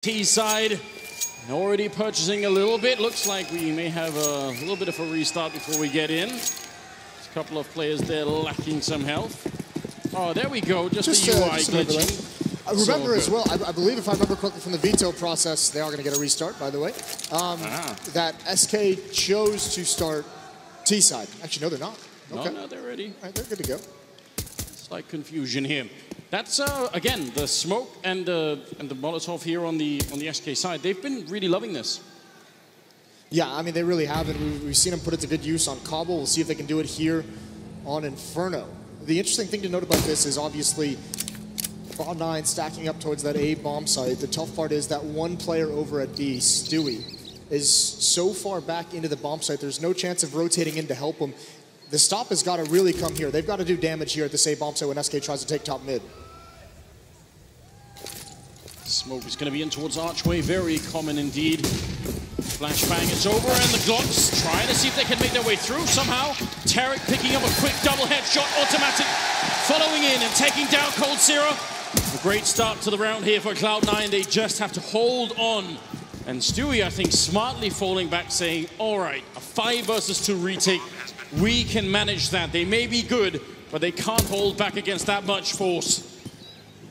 T side already purchasing a little bit. Looks like we may have a little bit of a restart before we get in. There's a couple of players there lacking some health. Oh, there we go. Just the UI glitching. Remember as well, I believe if I remember correctly from the veto process, they are going to get a restart, by the way, that SK chose to start T side. Actually, no, they're not. Okay. No, they're ready. All right, they're good to go. Slight confusion here. That's again the smoke and the Molotov here on the SK side. They've been really loving this. Yeah, I mean they really have, and we've seen them put it to good use on Cobble. We'll see if they can do it here on Inferno. The interesting thing to note about this is obviously Cloud9 stacking up towards that A bomb site. The tough part is that one player over at B, Stewie, is so far back into the bomb site. There's no chance of rotating in to help him. The stop has got to really come here. They've got to do damage here at this A bomb site when SK tries to take top mid. Smoke is going to be in towards Archway. Very common indeed. Flashbang is over, and the Glocks trying to see if they can make their way through somehow. Tarek picking up a quick double headshot, automatic, following in and taking down coldzera. A great start to the round here for Cloud9. They just have to hold on. And Stewie, I think, smartly falling back, saying, all right, a 5 versus 2 retake. We can manage that. They may be good, but they can't hold back against that much force.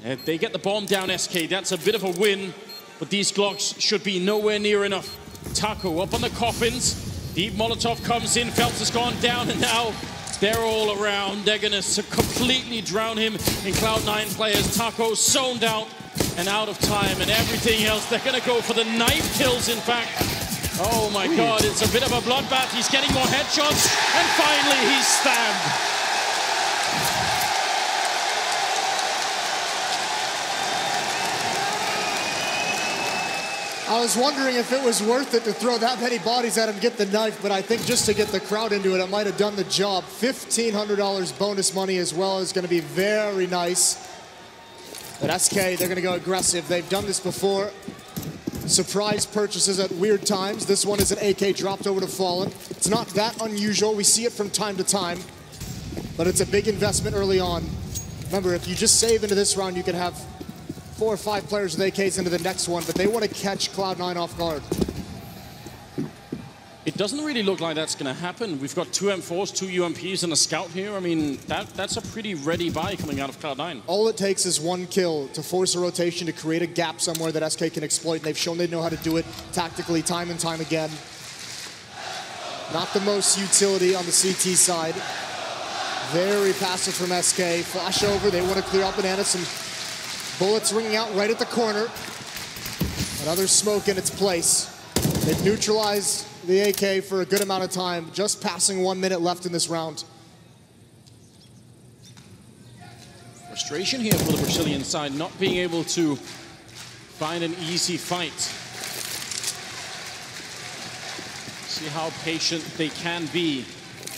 If they get the bomb down, SK, that's a bit of a win, but these Glocks should be nowhere near enough. Taco up on the coffins. Deep Molotov comes in. Phelps has gone down, and now they're all around. They're going to completely drown him in Cloud9 players. Taco zoned out and out of time, and everything else. They're going to go for the knife kills, in fact. Oh my God, it's a bit of a bloodbath. He's getting more headshots, and finally he's stabbed. I was wondering if it was worth it to throw that many bodies at him and get the knife, but I think just to get the crowd into it, it might have done the job. $1,500 bonus money as well is going to be very nice. But SK, they're going to go aggressive. They've done this before. Surprise purchases at weird times. This one is an AK dropped over to Fallen. It's not that unusual. We see it from time to time, but it's a big investment early on. Remember, if you just save into this round, you can have 4 or 5 players with AKs into the next one, but they want to catch Cloud9 off guard. It doesn't really look like that's going to happen. We've got 2 M4s, 2 UMPs, and a scout here. I mean, that's a pretty ready buy coming out of Cloud9. All it takes is one kill to force a rotation, to create a gap somewhere that SK can exploit, and they've shown they know how to do it tactically time and time again. Not the most utility on the CT side. Very passive from SK. Flash over, they want to clear out Banana. Some bullets ringing out right at the corner. Another smoke in its place. They've neutralized the AK for a good amount of time, just passing 1 minute left in this round. Frustration here for the Brazilian side, not being able to find an easy fight. See how patient they can be.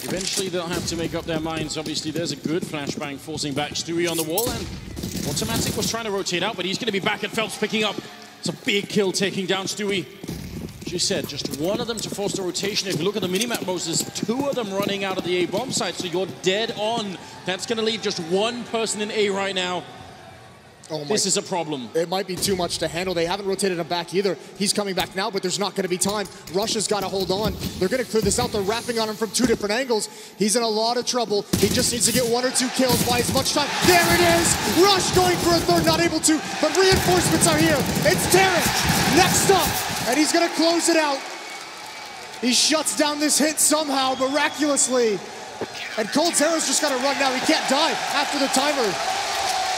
Eventually they'll have to make up their minds. Obviously there's a good flashbang forcing back Stewie on the wall, and Automatic was trying to rotate out, but he's going to be back at Phelps picking up. It's a big kill taking down Stewie. As you said, just one of them to force the rotation. If you look at the minimap, Moses, 2 of them running out of the A bomb site, so you're dead on. That's going to leave just 1 person in A right now. Oh, this is a problem. It might be too much to handle. They haven't rotated him back either. He's coming back now, but there's not going to be time. Russia's got to hold on. They're going to clear this out. They're wrapping on him from 2 different angles. He's in a lot of trouble. He just needs to get 1 or 2 kills, buy as much time. There it is! Rush going for a 3rd, not able to, but reinforcements are here. It's Tarek next up, and he's going to close it out. He shuts down this hit somehow, miraculously. And coldzera's just got to run now. He can't die after the timer.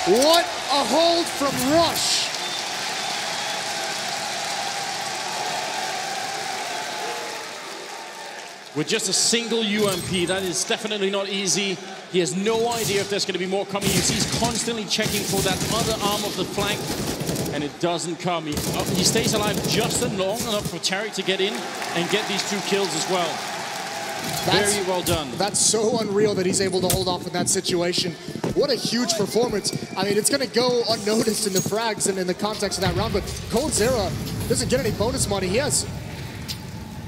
What a hold from Rush. With just a single UMP, that is definitely not easy. He has no idea if there's going to be more coming. He's constantly checking for that other arm of the flank, and it doesn't come. He stays alive just long enough for Tarek to get in and get these 2 kills as well. Very well done. That's so unreal that he's able to hold off in that situation. What a huge performance. I mean, it's going to go unnoticed in the frags and in the context of that round, but coldzera doesn't get any bonus money. He has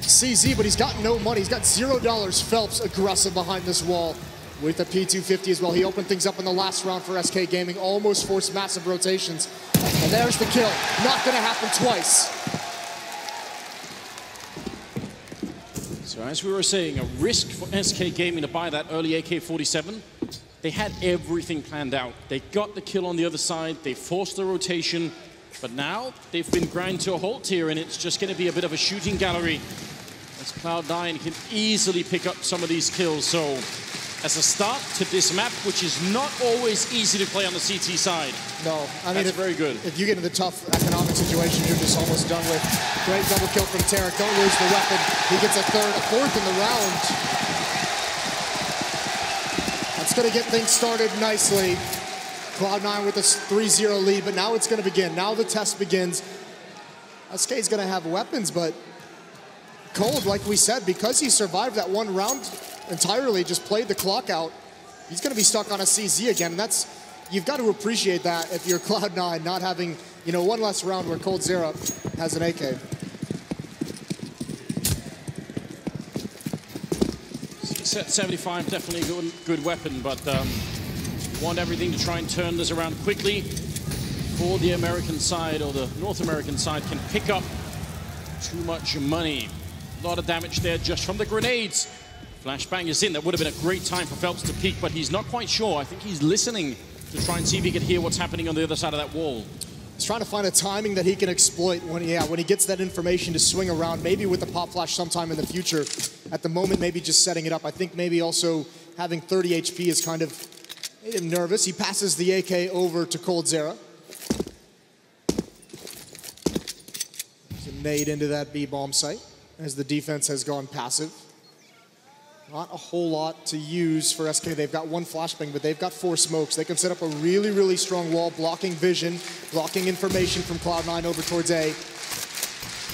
CZ, but he's got no money. He's got $0. Phelps aggressive behind this wall with the P250 as well. He opened things up in the last round for SK Gaming, almost forced massive rotations. And there's the kill. Not gonna happen twice. So as we were saying, a risk for SK Gaming to buy that early AK-47. They had everything planned out. They got the kill on the other side. They forced the rotation. But now they've been ground to a halt here, and it's just going to be a bit of a shooting gallery as Cloud9 can easily pick up some of these kills. So as a start to this map, which is not always easy to play on the CT side. No, I mean, it's very good. If you get into the tough economic situation, you're just almost done with. Great double kill from Tarek. Don't lose the weapon. He gets a fourth in the round. That's going to get things started nicely. Cloud9 with a 3-0 lead, but now it's going to begin. Now the test begins. SK's going to have weapons, but Cold, like we said, because he survived that one round entirely, just played the clock out, he's going to be stuck on a CZ again, and that's, you've got to appreciate that if you're Cloud9, not having, you know, one less round where Cold Zero has an AK. Set 75, definitely a good weapon, but want everything to try and turn this around quickly before the American side or the North American side can pick up too much money. A lot of damage there just from the grenades. Flashbang is in. That would have been a great time for Phelps to peek, but he's not quite sure. I think he's listening to try and see if he can hear what's happening on the other side of that wall. He's trying to find a timing that he can exploit when he gets that information to swing around, maybe with the pop flash sometime in the future. At the moment, maybe just setting it up. I think maybe also having 30 HP is kind of made him nervous. He passes the AK over to Cold Zero. There's a nade into that B-bomb site as the defense has gone passive. Not a whole lot to use for SK. They've got one flashbang, but they've got 4 smokes. They can set up a really, really strong wall, blocking vision, blocking information from Cloud9 over towards A.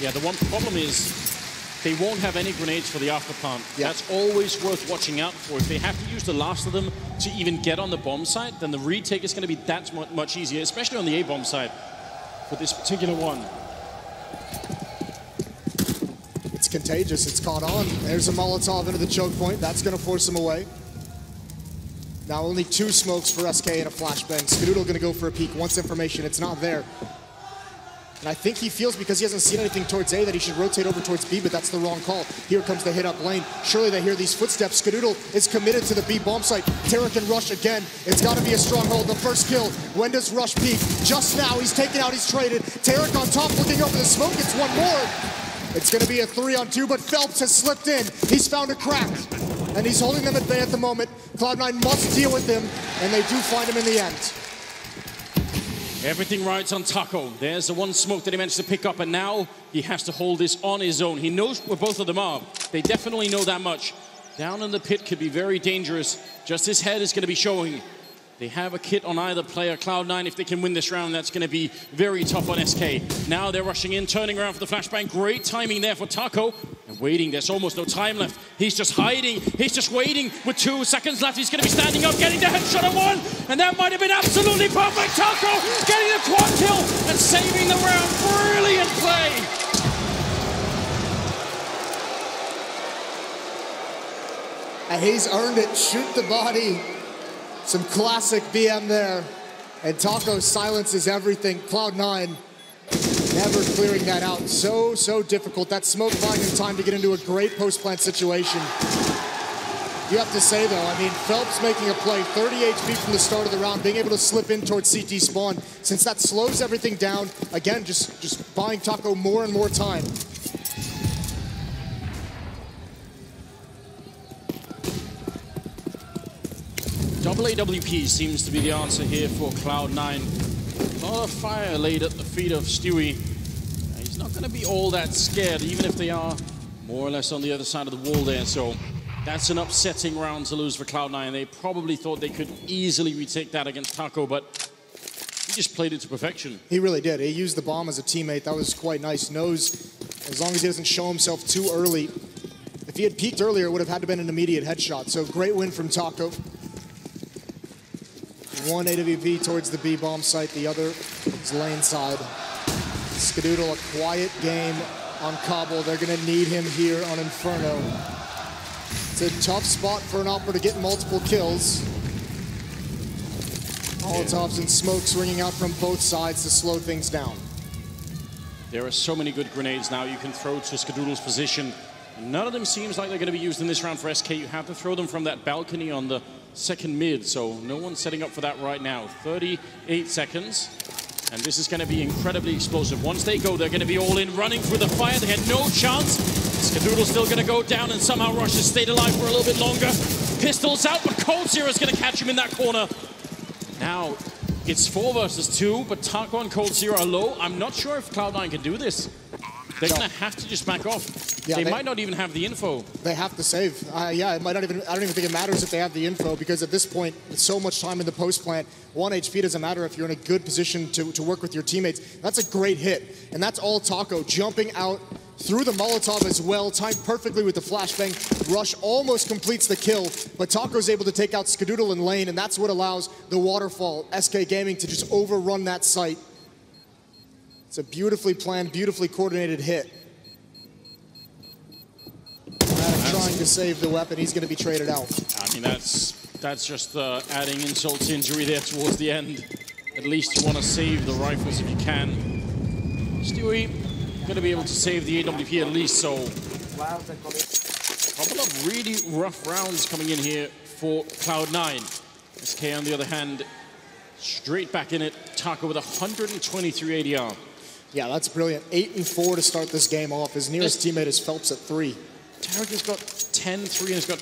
Yeah, the one problem is they won't have any grenades for the after plant. Yeah. That's always worth watching out for. If they have to use the last of them to even get on the bomb site, then the retake is going to be that much easier, especially on the A bomb side for this particular one. It's contagious. It's caught on. There's a Molotov into the choke point. That's going to force him away. Now only 2 smokes for SK and a flashbang. Skadoodle going to go for a peek. Wants information. It's not there. And I think he feels, because he hasn't seen anything towards A, that he should rotate over towards B, but that's the wrong call. Here comes the hit up lane. Surely they hear these footsteps. Skadoodle is committed to the B bomb site. Tarek can rush again. It's got to be a stronghold. The first kill. When does Rush peak? Just now. He's taken out. He's traded. Tarek on top looking over the smoke. It's one more. It's going to be a 3-on-2, but Phelps has slipped in. He's found a crack, and he's holding them at bay at the moment. Cloud9 must deal with him, and they do find him in the end. Everything rides on Taco. There's the one smoke that he managed to pick up, and now he has to hold this on his own. He knows where both of them are. They definitely know that much. Down in the pit could be very dangerous. Just his head is going to be showing. They have a kit on either player. Cloud9, if they can win this round, that's going to be very tough on SK. Now they're rushing in, turning around for the flashbang. Great timing there for Taco. And waiting, there's almost no time left. He's just hiding. He's just waiting with 2 seconds left. He's going to be standing up, getting the headshot on 1. And that might have been absolutely perfect. Taco getting the quad kill and saving the round. Brilliant play. And he's earned it. Shoot the body. Some classic BM there. And Taco silences everything. Cloud9 never clearing that out. So difficult. That smoke buying him time to get into a great post-plant situation. You have to say, though, I mean, Phelps making a play, 30 HP from the start of the round, being able to slip in towards CT spawn. Since that slows everything down, again, just buying Taco more and more time. Double AWP seems to be the answer here for Cloud9. A lot of fire laid at the feet of Stewie. He's not going to be all that scared, even if they are more or less on the other side of the wall there. So that's an upsetting round to lose for Cloud9. They probably thought they could easily retake that against Taco, but he just played it to perfection. He really did. He used the bomb as a teammate. That was quite nice. Knows as long as he doesn't show himself too early. If he had peeked earlier, it would have had to been an immediate headshot. So great win from Taco. One AWP towards the B bomb site, the other is lane side. Skadoodle, a quiet game on Cobble. They're going to need him here on Inferno. It's a tough spot for an Opera to get multiple kills. Molotovs and smokes ringing out from both sides to slow things down. There are so many good grenades now you can throw to Skadoodle's position. None of them seems like they're going to be used in this round for SK. You have to throw them from that balcony on the second mid, so no one's setting up for that right now. 38 seconds, and this is going to be incredibly explosive. Once they go, they're going to be all in, running through the fire. They had no chance. Skadoodle's still going to go down, and somehow Rush has stayed alive for a little bit longer. Pistols out, but Cold Zero is going to catch him in that corner. Now, it's 4 versus 2, but Taco and Cold Zero are low. I'm not sure if Cloud9 can do this. They're going to have to just back off. Yeah, they might not even have the info. They have to save. Yeah, it might not even. I don't even think it matters if they have the info, because at this point, with so much time in the post plant, 1 HP doesn't matter if you're in a good position to work with your teammates. That's a great hit, and that's all Taco jumping out through the Molotov as well, timed perfectly with the flashbang. Rush almost completes the kill, but Taco's able to take out Skadoodle in lane, and that's what allows the waterfall, SK Gaming, to just overrun that site. It's a beautifully planned, beautifully coordinated hit. Trying to save the weapon, he's going to be traded out. I mean, that's just adding insult to injury there towards the end. At least you want to save the rifles if you can. Stewie going to be able to save the AWP at least, so a couple of really rough rounds coming in here for Cloud9. SK, on the other hand, straight back in it. Taco with 123 ADR. Yeah, that's brilliant. 8 and 4 to start this game off. His nearest teammate is Phelps at 3. Tarek has got 10-3 and has got,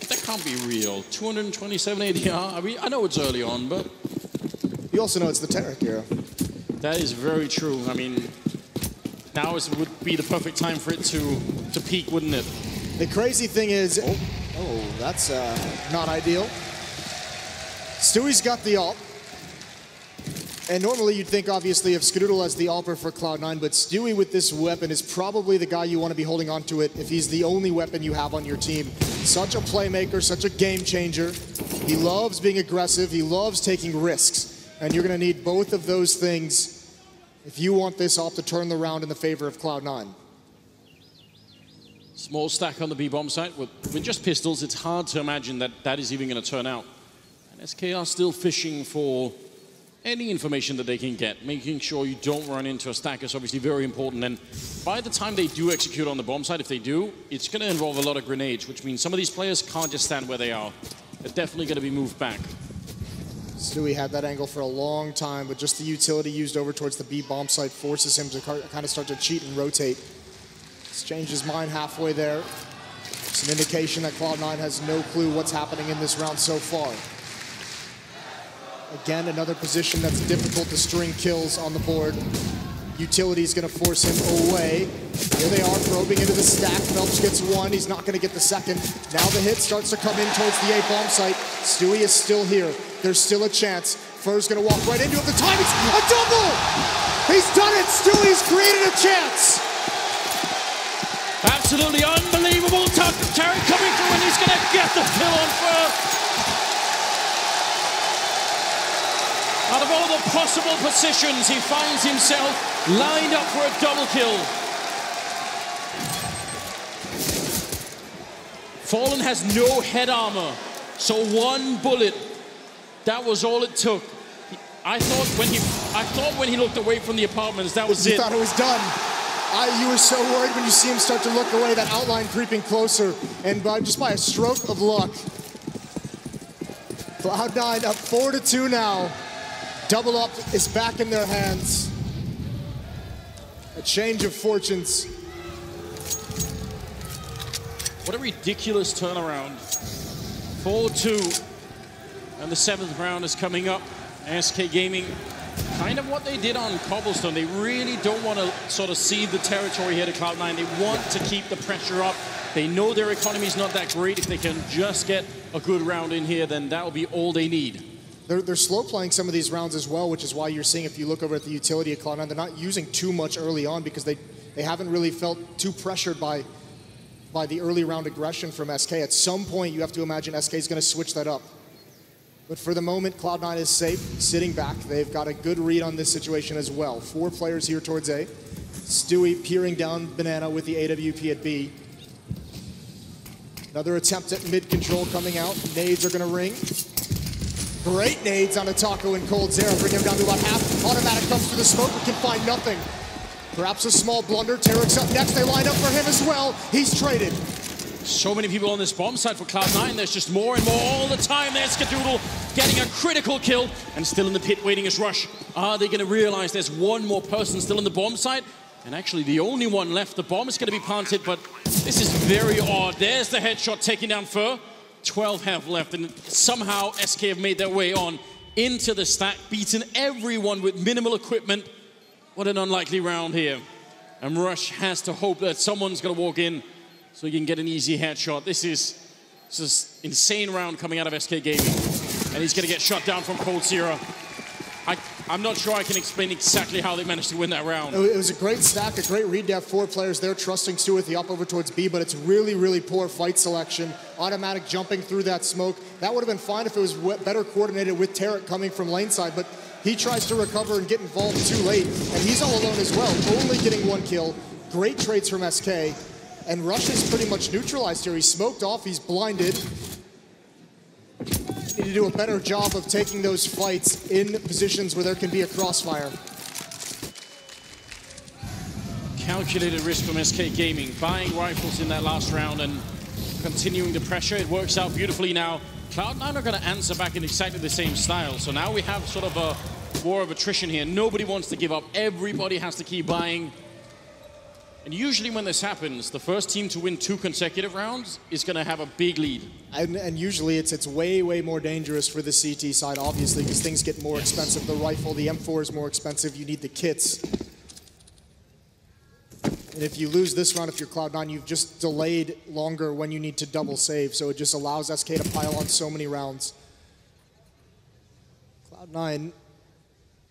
that can't be real, 227 ADR. I mean, I know it's early on, but... You also know it's the Tarek era. That is very true. I mean, now would be the perfect time for it to peak, wouldn't it? The crazy thing is... Oh, that's not ideal. Stewie's got the ult. And normally you'd think, obviously, of Skadoodle as the AWPer for Cloud9, but Stewie with this weapon is probably the guy you want to be holding on to it if he's the only weapon you have on your team. Such a playmaker, such a game changer. He loves being aggressive, he loves taking risks. And you're going to need both of those things if you want this AWP to turn the round in the favor of Cloud9. Small stack on the B-bomb site. With just pistols, it's hard to imagine that is even going to turn out. And SK are still fishing for any information that they can get. Making sure you don't run into a stack is obviously very important, and by the time they do execute on the bomb site, if they do, it's going to involve a lot of grenades, which means some of these players can't just stand where they are. They're definitely going to be moved back. Stewie had that angle for a long time, but just the utility used over towards the B bomb site forces him to kind of start to cheat and rotate. He's changed his mind halfway there. It's an indication that Cloud9 has no clue what's happening in this round so far. Again, another position that's difficult to string kills on the board. Utility's going to force him away. Here they are, probing into the stack. Phelps gets 1. He's not going to get the second. Now the hit starts to come in towards the A bomb site. Stewie is still here. There's still a chance. Fur's going to walk right into it. The timing's a double! He's done it! Stewie's created a chance! Absolutely unbelievable. Tarek coming through, and he's going to get the kill on Fur. Out of all the possible positions, he finds himself lined up for a double kill. Fallen has no head armor, so 1 bullet, that was all it took. I thought when he looked away from the apartments, that was it. You thought it was done. You were so worried when you see him start to look away, that outline creeping closer, and just by a stroke of luck, Cloud9 up 4-2 now. Double up is back in their hands. A change of fortunes. What a ridiculous turnaround. 4-2. And the 7th round is coming up. SK Gaming, kind of what they did on Cobblestone. They really don't want to sort of cede the territory here to Cloud9. They want to keep the pressure up. They know their economy is not that great. If they can just get a good round in here, then that will be all they need. They're slow playing some of these rounds as well, which is why you're seeing, if you look over at the utility of Cloud9, they're not using too much early on because they haven't really felt too pressured by the early round aggression from SK. At some point, you have to imagine SK is going to switch that up. But for the moment, Cloud9 is safe, sitting back. They've got a good read on this situation as well. 4 players here towards A. Stewie peering down Banana with the AWP at B. Another attempt at mid-control coming out. Nades are going to ring. Great nades on a Taco and Cold Zero. Bring him down to about half. Automatic comes through the smoke, but can find nothing. Perhaps a small blunder. Tarek's up next. They line up for him as well. He's traded. So many people on this bomb side for Cloud9. There's just more and more all the time. There's Skadoodle getting a critical kill and still in the pit waiting as Rush. Are they going to realize there's one more person still in the bomb side? And actually the only one left. The bomb is going to be planted, but this is very odd. There's the headshot taking down Fur. 12 health left, and somehow SK have made their way on into the stack, beaten everyone with minimal equipment. What an unlikely round here. And Rush has to hope that someone's going to walk in so he can get an easy headshot. This is insane round coming out of SK Gaming. And he's going to get shot down from Cold Zero. I'm not sure I can explain exactly how they managed to win that round. It was a great stack, a great read to have 4 players there trusting Stu with the up over towards B, but it's really, really poor fight selection. Automatic jumping through that smoke. That would have been fine if it was better coordinated with Tarek coming from lane side, but he tries to recover and get involved too late, and he's all alone as well, only getting 1 kill. Great trades from SK, and Rush is pretty much neutralized here. He's smoked off, he's blinded. Need to do a better job of taking those fights in positions where there can be a crossfire. Calculated risk from SK Gaming, buying rifles in that last round and continuing the pressure. It works out beautifully now. Cloud9 are going to answer back in exactly the same style. So now we have sort of a war of attrition here. Nobody wants to give up. Everybody has to keep buying. And usually when this happens, the first team to win 2 consecutive rounds is going to have a big lead. And usually it's way, way more dangerous for the CT side, obviously, because things get more expensive. The rifle, the M4 is more expensive. You need the kits. And if you lose this round, if you're Cloud9, you've just delayed longer when you need to double save. So it just allows SK to pile on so many rounds. Cloud9,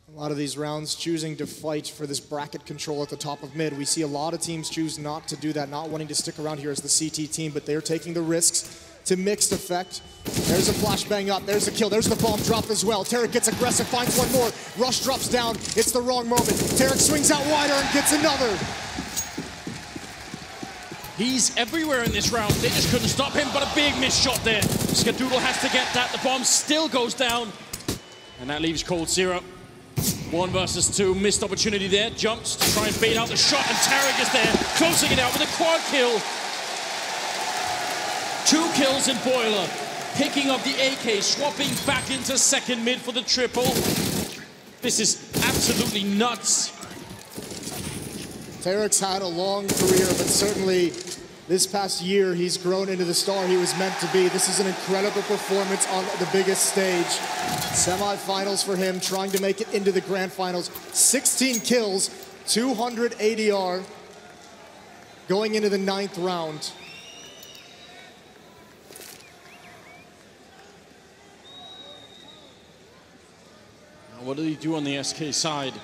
a lot of these rounds choosing to fight for this bracket control at the top of mid. We see a lot of teams choose not to do that, not wanting to stick around here as the CT team, but they're taking the risks to mixed effect. There's a flashbang up, there's a kill, there's the bomb drop as well. Tarek gets aggressive, finds one more. Rush drops down, it's the wrong moment. Tarek swings out wider and gets another. He's everywhere in this round. They just couldn't stop him, but a big miss shot there. Skadoodle has to get that. The bomb still goes down. And that leaves Cold Zero. 1 versus 2, missed opportunity there. Jumps to try and bait out the shot, and Tarek is there, closing it out with a quad kill. 2 kills in Boiler. Picking up the AK, swapping back into second mid for the triple. This is absolutely nuts. Tarek's had a long career, but certainly this past year he's grown into the star he was meant to be. This is an incredible performance on the biggest stage. Semi-finals for him, trying to make it into the grand finals. 16 kills, 200 ADR, going into the 9th round. Now what did he do on the SK side?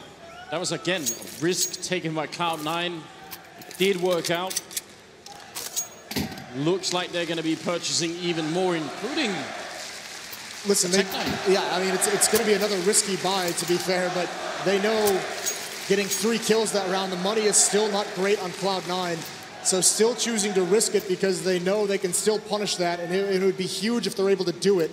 That was, again, a risk taken by Cloud9. It did work out. Looks like they're going to be purchasing even more, including... Listen, I mean, it's going to be another risky buy, to be fair, but they know getting 3 kills that round, the money is still not great on Cloud9, so still choosing to risk it because they know they can still punish that, and it would be huge if they're able to do it.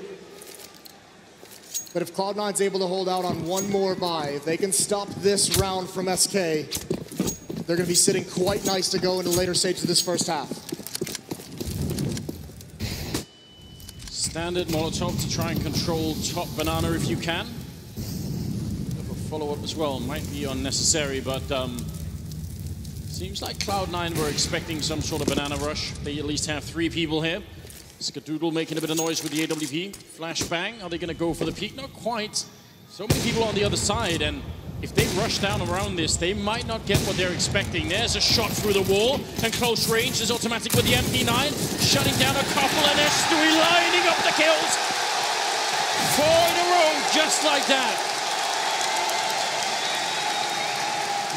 But if Cloud9's able to hold out on 1 more buy, if they can stop this round from SK, they're going to be sitting quite nice to go into later stages of this first half. Standard Molotov to try and control top banana if you can. A follow-up as well might be unnecessary, but seems like Cloud9 were expecting some sort of banana rush. They at least have 3 people here. Skadoodle making a bit of noise with the AWP. Flashbang, are they going to go for the peak? Not quite. So many people on the other side, and if they rush down around this, they might not get what they're expecting. There's a shot through the wall, and close range is automatic with the MP9, shutting down a couple, and there's Stewie lining up the kills. 4 in a row, just like that.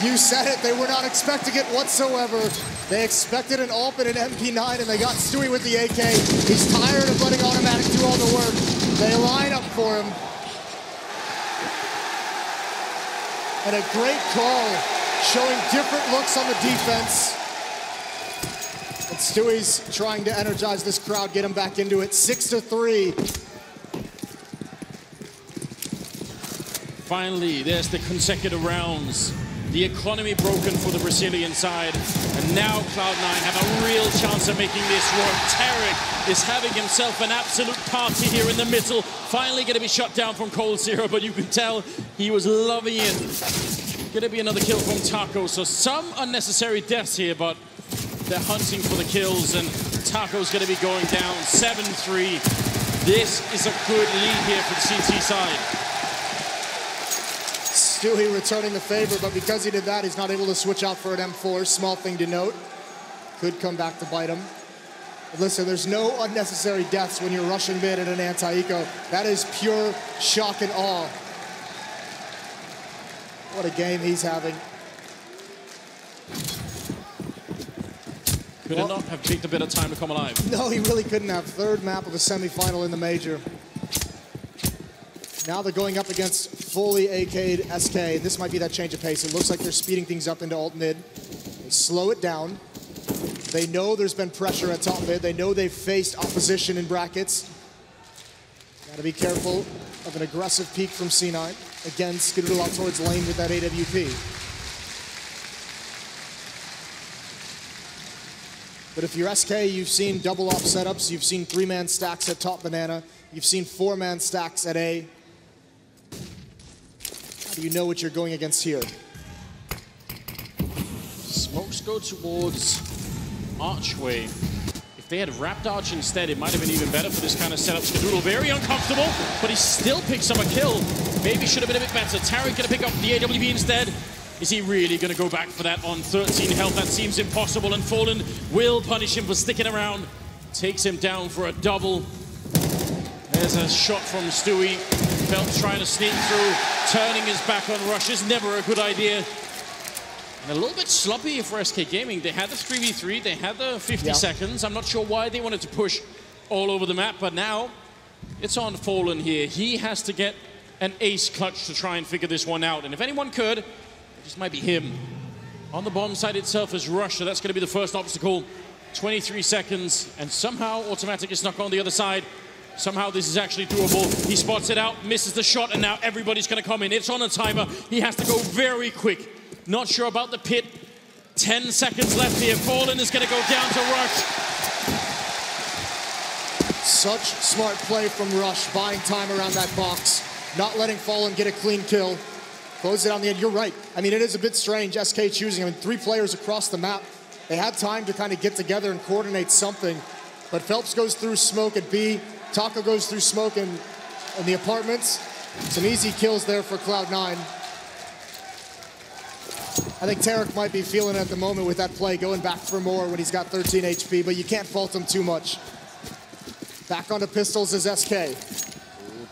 You said it, they were not expecting it whatsoever. They expected an AWP and an MP9, and they got Stewie with the AK. He's tired of letting automatic do all the work. They line up for him. And a great call, showing different looks on the defense. And Stewie's trying to energize this crowd, get him back into it. 6-3. Finally, there's the consecutive rounds. The economy broken for the Brazilian side. And now Cloud9 have a real chance of making this work. Tarek is having himself an absolute party here in the middle. Finally going to be shut down from Cold Zero, but you can tell he was loving it. Going to be another kill from Taco. So some unnecessary deaths here, but they're hunting for the kills, and Taco's going to be going down 7-3. This is a good lead here for the CT side. Stewie returning the favor, but because he did that, he's not able to switch out for an M4. Small thing to note. Could come back to bite him. But listen, there's no unnecessary deaths when you're rushing mid in an anti-eco. That is pure shock and awe. What a game he's having. Could it not have taken a bit of time to come alive? No, he really couldn't have. Third map of a semi-final in the major. Now they're going up against fully AK'd SK. This might be that change of pace. It looks like they're speeding things up into alt mid. They slow it down. They know there's been pressure at top mid. They know they've faced opposition in brackets. Gotta be careful of an aggressive peek from C9. Again, skidded out towards lane with that AWP. But if you're SK, you've seen double off setups, you've seen 3-man stacks at top banana, you've seen 4-man stacks at A. How do you know what you're going against here? Smokes go towards Archway. If they had wrapped Arch instead, it might have been even better for this kind of setup. Skadoodle very uncomfortable, but he still picks up a kill. Maybe should have been a bit better. Tarek gonna pick up the AWP instead. Is he really going to go back for that on 13 health? That seems impossible, and Fallen will punish him for sticking around. Takes him down for a double. There's a shot from Stewie. Phelps trying to sneak through. Turning his back on Rush is never a good idea. And a little bit sloppy for SK Gaming. They had the 3v3, they had the 50 seconds. I'm not sure why they wanted to push all over the map, but now it's on Fallen here. He has to get an ace clutch to try and figure this one out. And if anyone could, this might be him. On the bomb side itself is Rush, so that's going to be the first obstacle. 23 seconds, and somehow Automatic is stuck on the other side. Somehow this is actually doable. He spots it out, misses the shot, and now everybody's going to come in. It's on a timer. He has to go very quick. Not sure about the pit. 10 seconds left here. Fallen is going to go down to Rush. Such smart play from Rush, buying time around that box. Not letting Fallen get a clean kill. Close it on the end. You're right. I mean, it is a bit strange, SK choosing. I mean, 3 players across the map. They had time to kind of get together and coordinate something. But Phelps goes through smoke at B. Taco goes through smoke in the apartments. Some easy kills there for Cloud9. I think Tarek might be feeling it at the moment with that play, going back for more when he's got 13 HP, but you can't fault him too much. Back onto pistols is SK.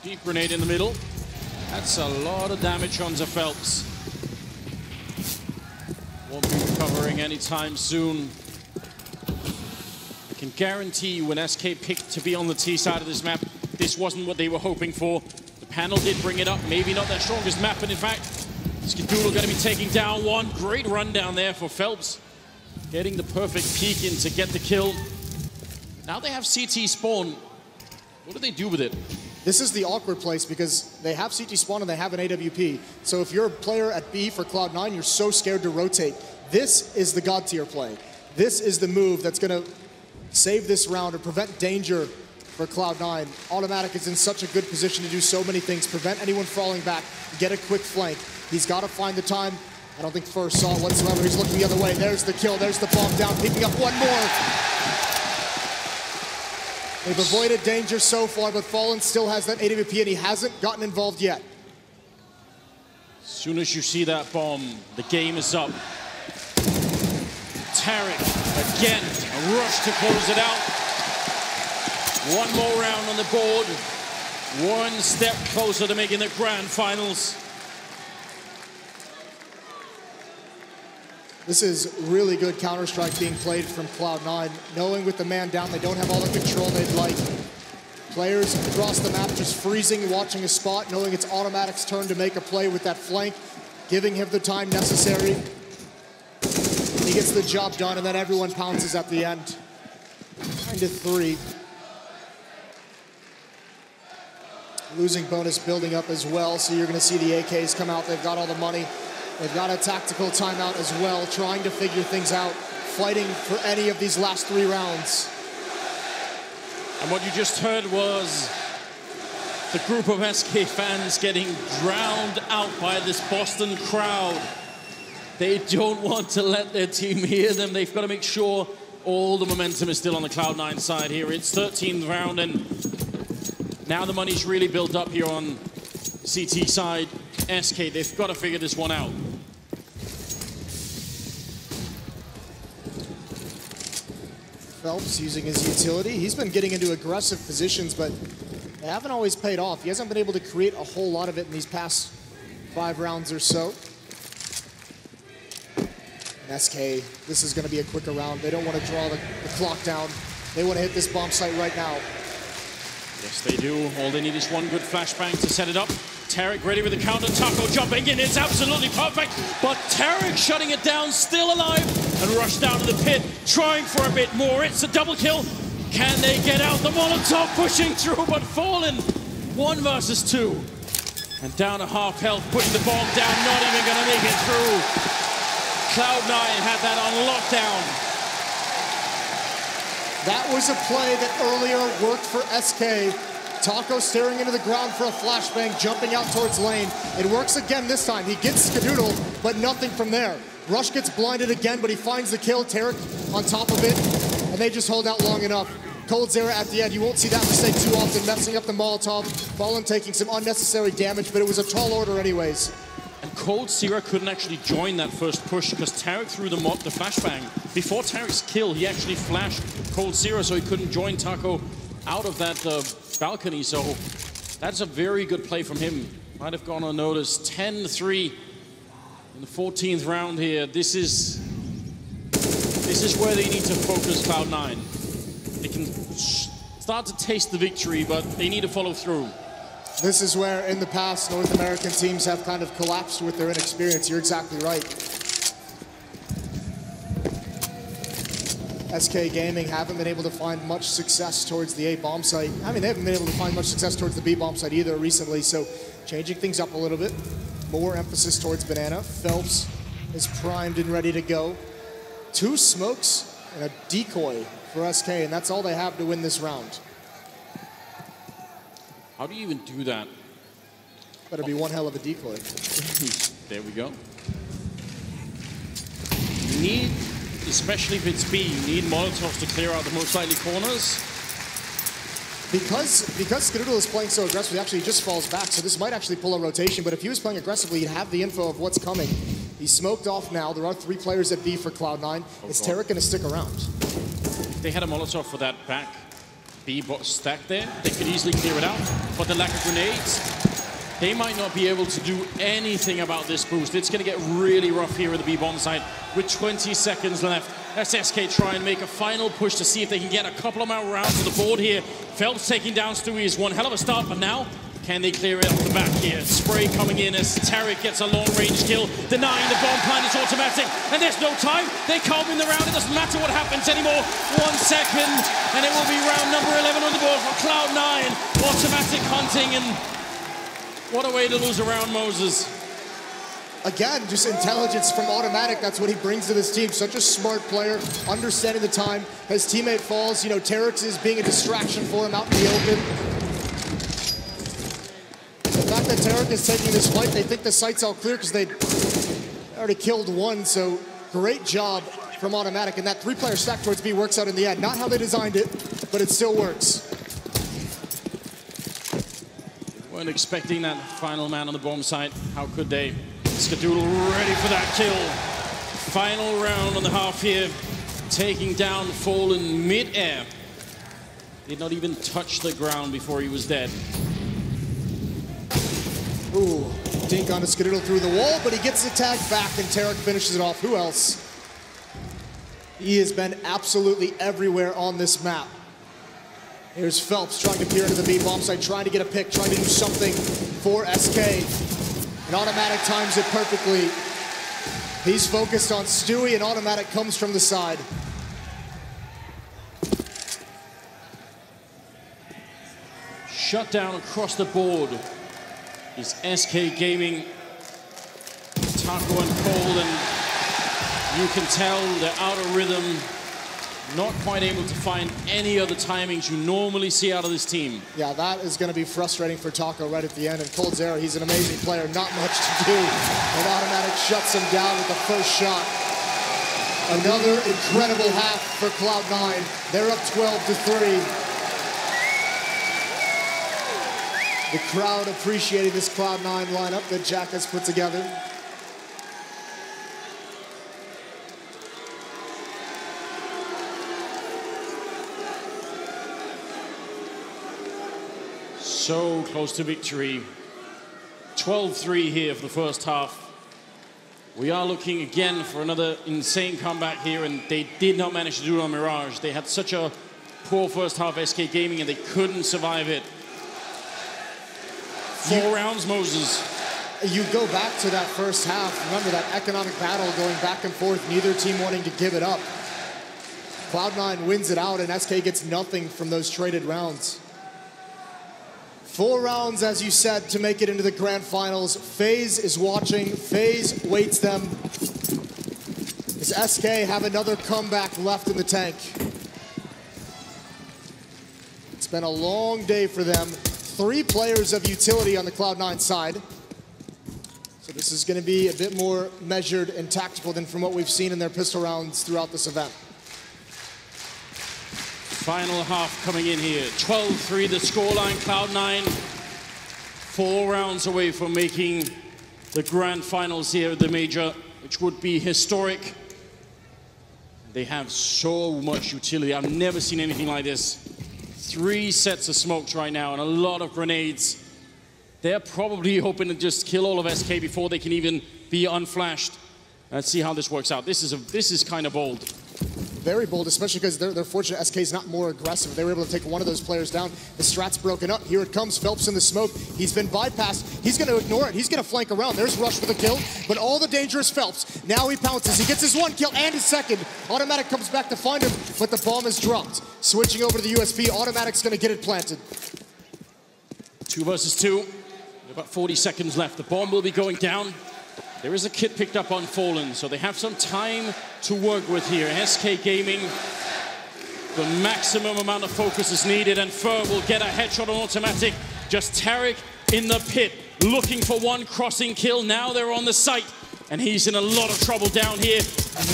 Deep grenade in the middle. That's a lot of damage onto Phelps. Won't be recovering anytime soon. I can guarantee you when SK picked to be on the T side of this map, this wasn't what they were hoping for. The panel did bring it up, maybe not their strongest map, but in fact, Skadoodle going to be taking down one. Great run down there for Phelps. Getting the perfect peek in to get the kill. Now they have CT spawn. What do they do with it? This is the awkward place because they have CT spawn and they have an AWP. So if you're a player at B for Cloud9, you're so scared to rotate. This is the God tier play. This is the move that's going to save this round or prevent danger for Cloud9. Automatic is in such a good position to do so many things. Prevent anyone falling back. Get a quick flank. He's got to find the time. I don't think First saw it whatsoever. He's looking the other way. There's the kill. There's the bomb down. Picking up one more. They've avoided danger so far, but Fallen still has that AWP and he hasn't gotten involved yet. As soon as you see that bomb, the game is up. Tarek, again, a rush to close it out. One more round on the board. One step closer to making the grand finals. This is really good Counter-Strike being played from Cloud9. Knowing with the man down, they don't have all the control they'd like. Players across the map just freezing, watching a spot, knowing it's Automatic's turn to make a play with that flank, giving him the time necessary. He gets the job done, and then everyone pounces at the end. 9-3. Losing bonus building up as well, so you're going to see the AKs come out. They've got all the money. They've got a tactical timeout as well, trying to figure things out, fighting for any of these last 3 rounds. And what you just heard was the group of SK fans getting drowned out by this Boston crowd. They don't want to let their team hear them. They've got to make sure all the momentum is still on the Cloud9 side here. It's 13th round, and now the money's really built up here on CT side. SK, they've got to figure this one out. Phelps using his utility. He's been getting into aggressive positions, but they haven't always paid off. He hasn't been able to create a whole lot of it in these past 5 rounds or so. And SK, this is going to be a quicker round. They don't want to draw the clock down. They want to hit this bomb site right now. Yes, they do. All they need is one good flashbang to set it up. Tarek ready with the counter. Taco jumping in. It's absolutely perfect. But Tarek shutting it down, still alive, and rushed down to the pit, trying for a bit more. It's a double kill. Can they get out? The Molotov pushing through, but fallen. 1 versus 2. And down to half health, putting the bomb down, not even going to make it through. Cloud9 had that on lockdown. That was a play that earlier worked for SK. Taco staring into the ground for a flashbang, jumping out towards lane. It works again this time. He gets Skadoodle, but nothing from there. Rush gets blinded again, but he finds the kill. Tarek on top of it, and they just hold out long enough. Cold Zera at the end. You won't see that mistake too often, messing up the Molotov. Fallen taking some unnecessary damage, but it was a tall order anyways. And Cold Zera couldn't actually join that first push because Tarek threw the flashbang. Before Tarek's kill, he actually flashed Cold Zera, so he couldn't join Taco out of that balcony. So that's a very good play from him. Might have gone unnoticed. 10-3 in the 14th round here. This is where they need to focus Cloud9. They can start to taste the victory, but they need to follow through. This is where, in the past, North American teams have kind of collapsed with their inexperience. You're exactly right. SK Gaming haven't been able to find much success towards the A bomb site. I mean, they haven't been able to find much success towards the B bomb site either recently, so changing things up a little bit. More emphasis towards Banana. Phelps is primed and ready to go. 2 smokes and a decoy for SK, and that's all they have to win this round. How do you even do that? Better be one hell of a decoy. There we go. You need, especially if it's B, you need Molotovs to clear out the most likely corners. Because Skadoodle is playing so aggressively, actually he just falls back, so this might actually pull a rotation, but if he was playing aggressively, he'd have the info of what's coming. He's smoked off now. There are 3 players at B for Cloud9. Is Tarek going to stick around? They had a Molotov for that back B stack there. They could easily clear it out, but the lack of grenades, they might not be able to do anything about this boost. It's going to get really rough here at the B bomb site with 20 seconds left. That's SK try and make a final push to see if they can get a couple of more rounds to the board here. Phelps taking down Stewie is one hell of a start, but now can they clear it off the back here? Spray coming in as Tarek gets a long-range kill, denying the bomb plan is automatic, and there's no time. They can't win the round. It doesn't matter what happens anymore. 1 second, and it will be round number 11 on the board for Cloud9. Automatic hunting, and what a way to lose a round, Moses. Again, just intelligence from Automatic. That's what he brings to this team. Such a smart player, understanding the time. His teammate falls. You know, Tarek is being a distraction for him out in the open. The fact that Tarek is taking this fight, they think the site's all clear because they already killed 1. So great job from Automatic. And that 3-player stack towards B works out in the end. Not how they designed it, but it still works. Weren't expecting that final man on the bomb site. How could they? Skadoodle ready for that kill. Final round on the half here. Taking down Fallen mid-air. Did not even touch the ground before he was dead. Ooh, dink on a Skadoodle through the wall, but he gets the tag back and Tarek finishes it off. Who else? He has been absolutely everywhere on this map. Here's Phelps trying to peer into the B bomb site, trying to get a pick, trying to do something for SK. And Automatic times it perfectly. He's focused on Stewie, and Automatic comes from the side. shut down across the board is SK Gaming, Taco and Cold, and you can tell they're out of rhythm, not quite able to find any other timings you normally see out of this team. Yeah, that is going to be frustrating for Taco right at the end. And Cold's Arrow, he's an amazing player, not much to do. And Automatic shuts him down with the first shot. Another incredible half for Cloud9. They're up 12-3. The crowd appreciating this Cloud9 lineup that Jack has put together. So close to victory. 12-3 here for the first half. We are looking again for another insane comeback here, and they did not manage to do it on Mirage. They had such a poor first half, SK Gaming, and they couldn't survive it. 4 rounds, Moses. You go back to that first half. Remember that economic battle going back and forth, neither team wanting to give it up. Cloud9 wins it out, and SK gets nothing from those traded rounds. 4 rounds, as you said, to make it into the grand finals. FaZe is watching. FaZe waits them. Does SK have another comeback left in the tank? It's been a long day for them. 3 players of utility on the Cloud9 side. So this is going to be a bit more measured and tactical than from what we've seen in their pistol rounds throughout this event. Final half coming in here. 12-3 the scoreline. Cloud9 4 rounds away from making the grand finals here at the major, which would be historic. They have so much utility. I've never seen anything like this. 3 sets of smokes right now and a lot of grenades. They're probably hoping to just kill all of SK before they can even be unflashed. Let's see how this works out. This is kind of bold. Very bold, especially because they're fortunate SK's not more aggressive. They were able to take one of those players down. The strat's broken up. Here it comes. Phelps in the smoke. He's been bypassed. He's going to ignore it. He's going to flank around. There's Rush for the kill, but all the danger is Phelps. Now he pounces. He gets his 1 kill and his 2nd. Automatic comes back to find him, but the bomb is dropped. Switching over to the USP, Automatic's going to get it planted. 2 versus 2. About 40 seconds left. The bomb will be going down. There is a kit picked up on Fallen, so they have some time to work with here. SK Gaming, the maximum amount of focus is needed, and Fur will get a headshot on Automatic. Just Tarek in the pit, looking for 1 crossing kill. Now they're on the site, and he's in a lot of trouble down here.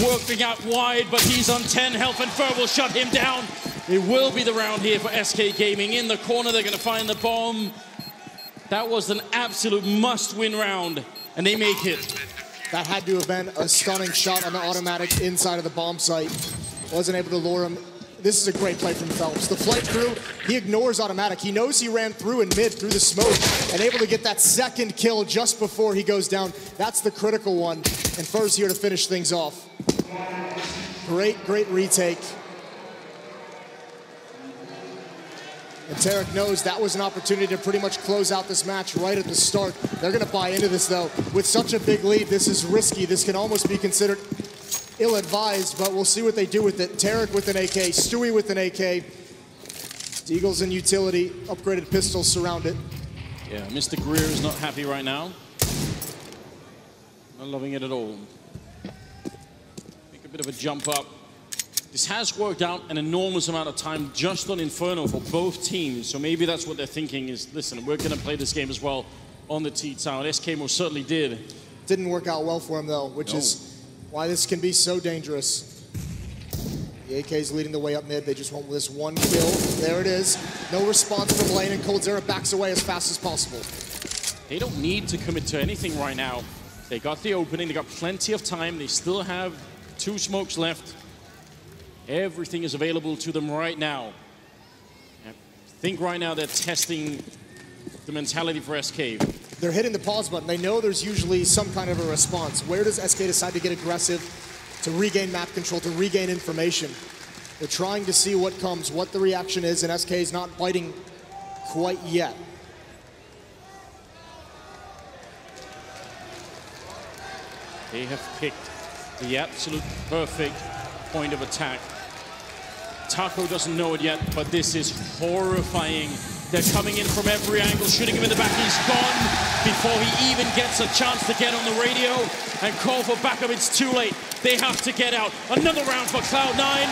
Working out wide, but he's on 10 health, and Fur will shut him down. It will be the round here for SK Gaming. In the corner, they're going to find the bomb. That was an absolute must-win round. And they make it. That had to have been a stunning shot on the Automatic inside of the bomb site. Wasn't able to lure him. This is a great play from Phelps. The flight through, he ignores Automatic. He knows he ran through in mid, through the smoke, and able to get that 2nd kill just before he goes down. That's the critical one, and Fur's here to finish things off. Great retake. And Tarek knows that was an opportunity to pretty much close out this match right at the start. They're going to buy into this, though. With such a big lead, this is risky. This can almost be considered ill-advised, but we'll see what they do with it. Tarek with an AK, Stewie with an AK. Deagles and utility, upgraded pistols surround it. Yeah, Mr. Greer is not happy right now. Not loving it at all. Make a bit of a jump up. This has worked out an enormous amount of time just on Inferno for both teams. So maybe that's what they're thinking is, listen, we're going to play this game as well on the T-Town. SK most certainly did. Didn't work out well for him, though, which is why this can be so dangerous. The AK's leading the way up mid. They just want this 1 kill. There it is. No response from lane, and Coldzera backs away as fast as possible. They don't need to commit to anything right now. They got the opening. They got plenty of time. They still have 2 smokes left. Everything is available to them right now. I think right now they're testing the mentality for SK. They're hitting the pause button. They know there's usually some kind of a response. Where does SK decide to get aggressive, to regain map control, to regain information? They're trying to see what comes, what the reaction is, and SK is not biting quite yet. They have picked the absolute perfect point of attack. Taco doesn't know it yet, but this is horrifying They're coming in from every angle, shooting him in the back. He's gone before he even gets a chance to get on the radio and call for backup. It's too late. They have to get out. Another round for Cloud9.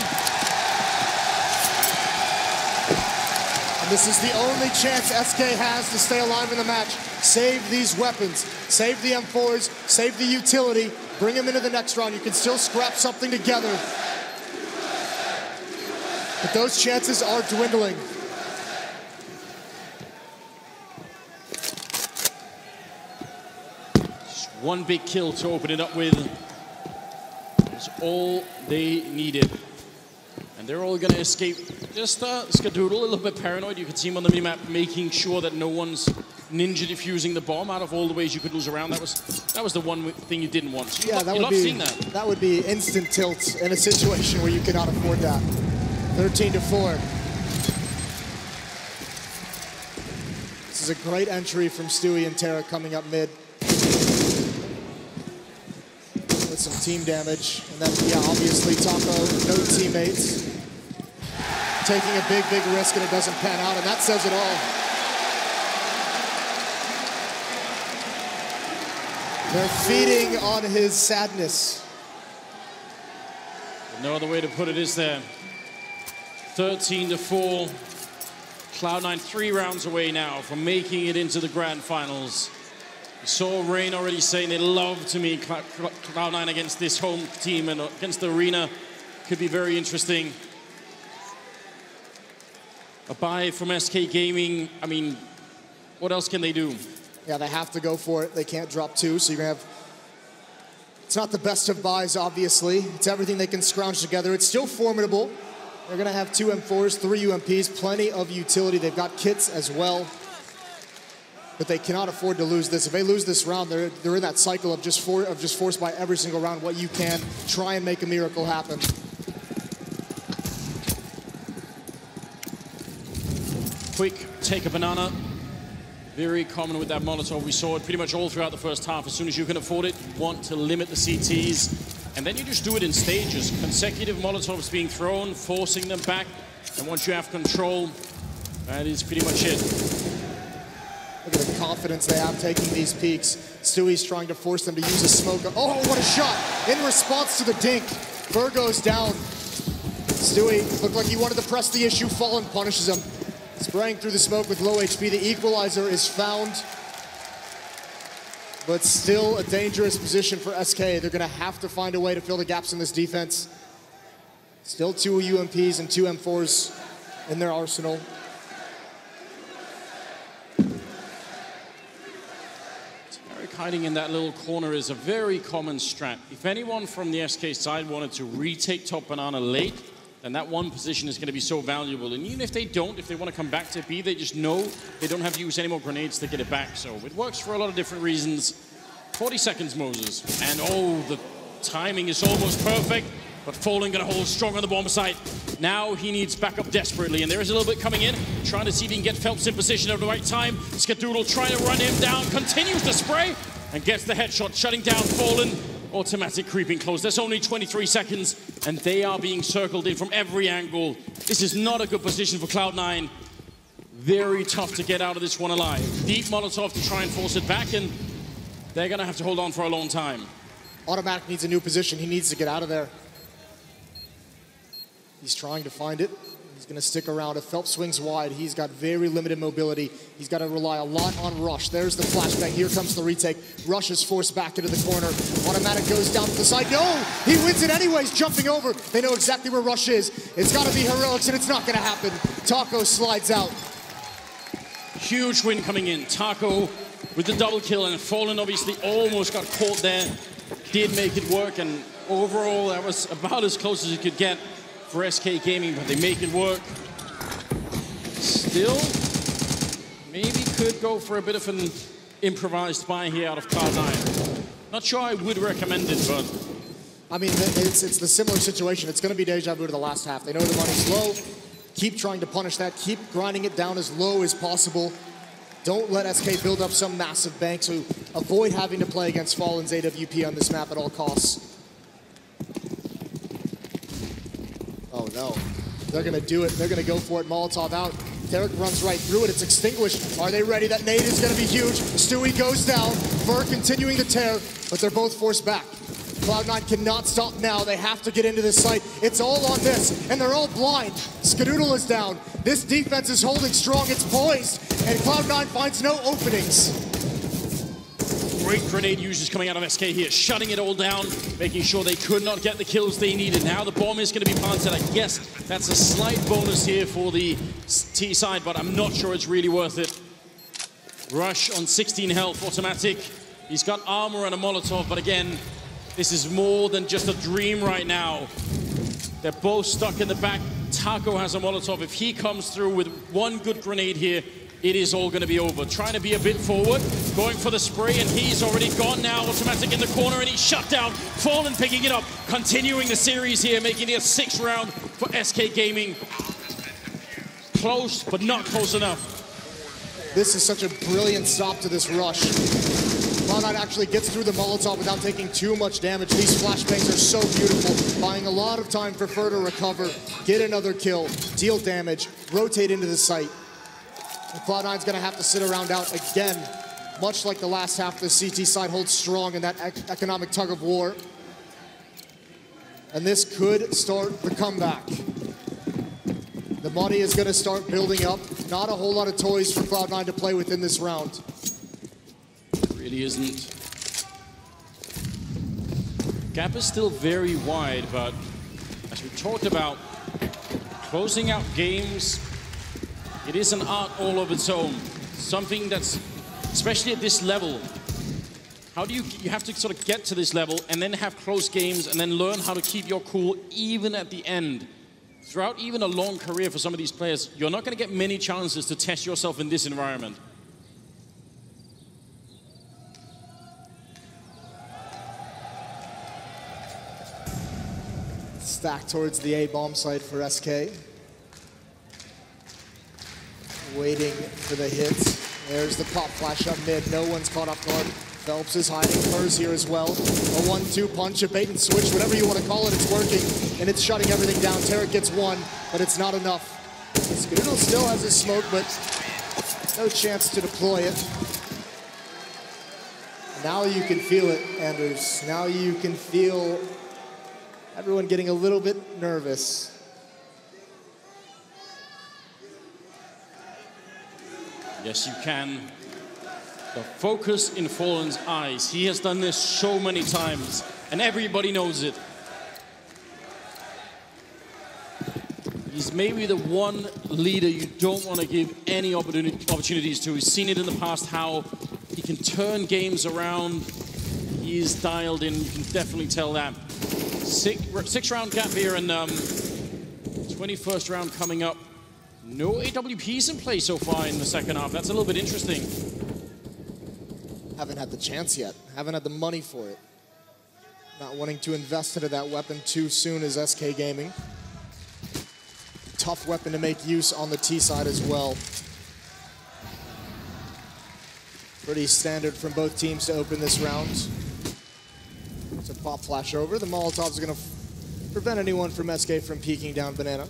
And this is the only chance SK has to stay alive in the match. Save these weapons. Save the M4s. Save the utility. Bring them into the next round. You can still scrap something together. But those chances are dwindling. Just one big kill to open it up with. That's all they needed. And they're all going to escape. Just Skadoodle, a little bit paranoid. You can see him on the minimap making sure that no one's ninja defusing the bomb out of all the ways you could lose around. That was the one thing you didn't want. So yeah, that would be instant tilt in a situation where you cannot afford that. 13-4. This is a great entry from Stewie and Tara coming up mid. With some team damage. And then, yeah, obviously Taco, no teammates. Taking a big, big risk and it doesn't pan out, and that says it all. They're feeding on his sadness. No other way to put it, is there? 13-4. Cloud9 3 rounds away now from making it into the grand finals. We saw Rain already saying they love to meet Cloud9 against this home team and against the arena. Could be very interesting. A buy from SK Gaming. I mean, what else can they do? Yeah, they have to go for it. They can't drop two, so you're gonna have... It's not the best of buys, obviously. It's everything they can scrounge together. It's still formidable. They're gonna have 2 M4s, 3 UMPs, plenty of utility. They've got kits as well. But they cannot afford to lose this. If they lose this round, they're in that cycle of just force by every single round what you can. Try and make a miracle happen. Quick take a banana. Very common with that Molotov. We saw it pretty much all throughout the first half. As soon as you can afford it, you want to limit the CTs. And then you just do it in stages. Consecutive Molotovs being thrown, forcing them back. And once you have control, that is pretty much it. Look at the confidence they have taking these peaks. Stewie's trying to force them to use a smoke. Oh, what a shot! In response to the dink, Virgo's down. Stewie looked like he wanted to press the issue. Fallen punishes him. Spraying through the smoke with low HP. The equalizer is found. But still a dangerous position for SK. They're going to have to find a way to fill the gaps in this defense. Still 2 UMPs and 2 M4s in their arsenal. Tarek hiding in that little corner is a very common strat. If anyone from the SK side wanted to retake top banana late, then that one position is going to be so valuable. And even if they don't, if they want to come back to B, they just know they don't have to use any more grenades to get it back. So it works for a lot of different reasons. 40 seconds, Moses. And oh, the timing is almost perfect. But Fallen going to hold strong on the bomb site. Now he needs backup desperately. And there is a little bit coming in. Trying to see if he can get Phelps in position at the right time. Skadoodle trying to run him down. Continues to spray. And gets the headshot, shutting down Fallen. Automatic creeping close. There's only 23 seconds, and they are being circled in from every angle. This is not a good position for Cloud9. Very tough to get out of this one alive. Deep Molotov to try and force it back, and they're going to have to hold on for a long time. Automatic needs a new position. He needs to get out of there. He's trying to find it. He's going to stick around. If Phelps swings wide, he's got very limited mobility. He's got to rely a lot on Rush. There's the flashbang. Here comes the retake. Rush is forced back into the corner. Automatic goes down to the side. No! He wins it anyways, jumping over. They know exactly where Rush is. It's got to be heroics, and it's not going to happen. Taco slides out. Huge win coming in. Taco with the double kill, and Fallen obviously almost got caught there. Did make it work, and overall, that was about as close as you could get for SK Gaming, but they make it work. Still, maybe could go for a bit of an improvised buy here out of Cloud9. Not sure I would recommend it, but... I mean, it's the similar situation. It's going to be deja vu to the last half. They know the money's low. Keep trying to punish that. Keep grinding it down as low as possible. Don't let SK build up some massive bank, so avoid having to play against Fallen's AWP on this map at all costs. Oh no. They're gonna do it. They're gonna go for it. Molotov out. Derek runs right through it. It's extinguished. Are they ready? That nade is gonna be huge. Stewie goes down. Fur continuing to tear, but they're both forced back. Cloud9 cannot stop now. They have to get into this site. It's all on this, and they're all blind. Skadoodle is down. This defense is holding strong. It's poised, and Cloud9 finds no openings. Great grenade users coming out of SK here, shutting it all down, making sure they could not get the kills they needed. Now the bomb is going to be planted. I guess that's a slight bonus here for the T side, but I'm not sure it's really worth it. Rush on 16 health, automatic. He's got armor and a Molotov, but again, this is more than just a dream right now. They're both stuck in the back. Taco has a Molotov. If he comes through with one good grenade here, it is all going to be over. Trying to be a bit forward, going for the spray, and he's already gone now. Automatic in the corner, and he's shut down. Fallen picking it up, continuing the series here, making it a 6th round for SK Gaming. Close, but not close enough. This is such a brilliant stop to this rush. Cloud9 actually gets through the Molotov without taking too much damage. These flashbangs are so beautiful, buying a lot of time for Fur to recover, get another kill, deal damage, rotate into the site. And Cloud9's gonna have to sit around out again, much like the last half. The CT side holds strong in that economic tug of war. And this could start the comeback. The money is gonna start building up. Not a whole lot of toys for Cloud9 to play with in this round. Really isn't. Gap is still very wide, but as we talked about, closing out games, it is an art all of its own. Something that's, especially at this level, how do you have to sort of get to this level and then have close games and then learn how to keep your cool even at the end. Throughout even a long career for some of these players, you're not going to get many chances to test yourself in this environment. Stack towards the A bomb site for SK. Waiting for the hits. There's the pop flash up mid. No one's caught off guard. Phelps is hiding. Fur's here as well. A 1-2 punch, a bait and switch, whatever you want to call it, it's working. And it's shutting everything down. Tarek gets one, but it's not enough. Skadoodle still has his smoke, but no chance to deploy it. Now you can feel it, Anders. Now you can feel everyone getting a little bit nervous. Yes, you can. The focus in Fallen's eyes. He has done this so many times, and everybody knows it. He's maybe the one leader you don't want to give any opportunities to. He's seen it in the past, how he can turn games around. He is dialed in, you can definitely tell that. Six round gap here, and 21st round coming up. No AWPs in play so far in the second half. That's a little bit interesting. Haven't had the chance yet. Haven't had the money for it. Not wanting to invest into that weapon too soon as SK Gaming. Tough weapon to make use on the T side as well. Pretty standard from both teams to open this round. It's a pop flash over. The Molotov's gonna prevent anyone from SK from peeking down banana.